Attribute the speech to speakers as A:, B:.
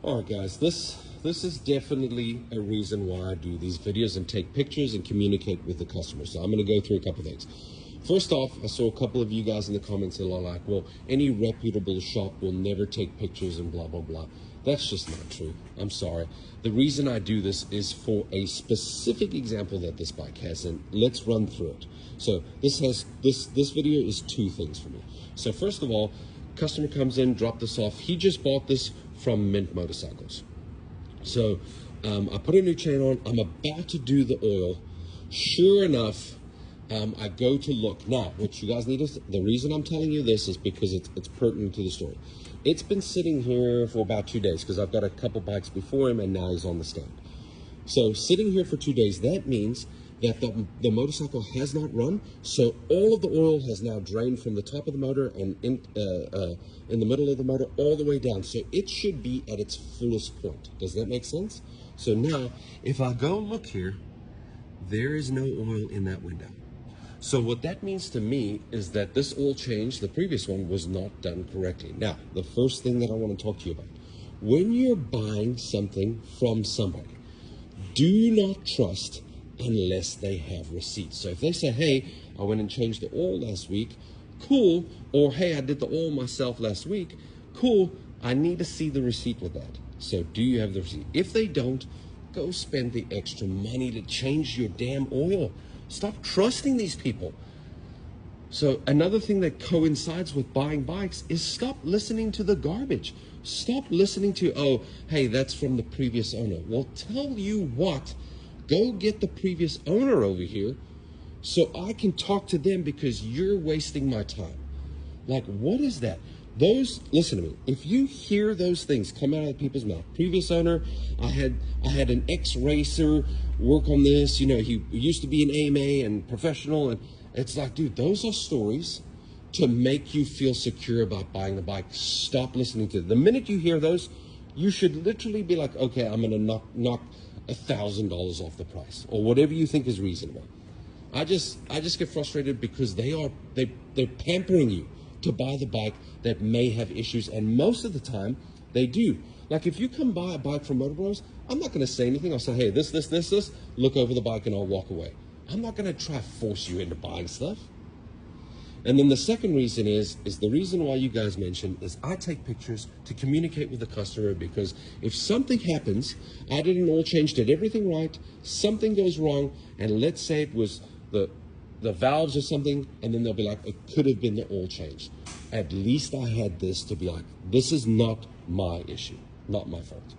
A: All right, guys, this is definitely a reason why I do these videos and take pictures and communicate with the customer. So I'm going to go through a couple things. First off, I saw a couple of you guys in the comments that are like, well, any reputable shop will never take pictures and blah, blah, blah. That's just not true. I'm sorry. The reason I do this is for a specific example that this bike has, and let's run through it. So this video is two things for me. So first of all, customer comes in, drop this off. He just bought this from Mint Motorcycles. So I put a new chain on. I'm about to do the oil. Sure enough, I go to look. Now, what you guys need to, the reason I'm telling you this is because it's pertinent to the story. It's been sitting here for about 2 days because I've got a couple bikes before him and now he's on the stand. So sitting here for 2 days, that means that the motorcycle has not run. So all of the oil has now drained from the top of the motor and in the middle of the motor all the way down. So it should be at its fullest point. Does that make sense? So now, if I go look here, there is no oil in that window. So what that means to me is that this oil change, the previous one, was not done correctly. Now, the first thing that I want to talk to you about, when you're buying something from somebody, do not trust unless they have receipts. So if they say, hey, I went and changed the oil last week, cool. Or hey, I did the oil myself last week, cool. I need to see the receipt with that. So do you have the receipt? If they don't, go spend the extra money to change your damn oil. Stop trusting these people. So another thing that coincides with buying bikes is stop listening to the garbage. Stop listening to, oh, hey, that's from the previous owner. Well, tell you what, go get the previous owner over here so I can talk to them because you're wasting my time. Like, what is that? Listen to me. If you hear those things come out of people's mouth, previous owner, I had an ex-racer work on this, you know, he used to be an AMA and professional, and it's like, dude, those are stories to make you feel secure about buying the bike. Stop listening to them. The minute you hear those, you should literally be like, okay, I'm gonna knock $1,000 off the price or whatever you think is reasonable. I just get frustrated because they're pampering you to buy the bike that may have issues, and most of the time they do. Like if you come buy a bike from Motor Bros, I'm not going to say anything. I'll say, hey, this, look over the bike and I'll walk away. I'm not going to try to force you into buying stuff. And then the second reason is the reason why you guys mentioned is I take pictures to communicate with the customer, because if something happens, I did an oil change, did everything right, something goes wrong, and let's say it was the valves or something, and then they'll be like, it could have been the oil change. At least I had this to be like, this is not my issue, not my fault.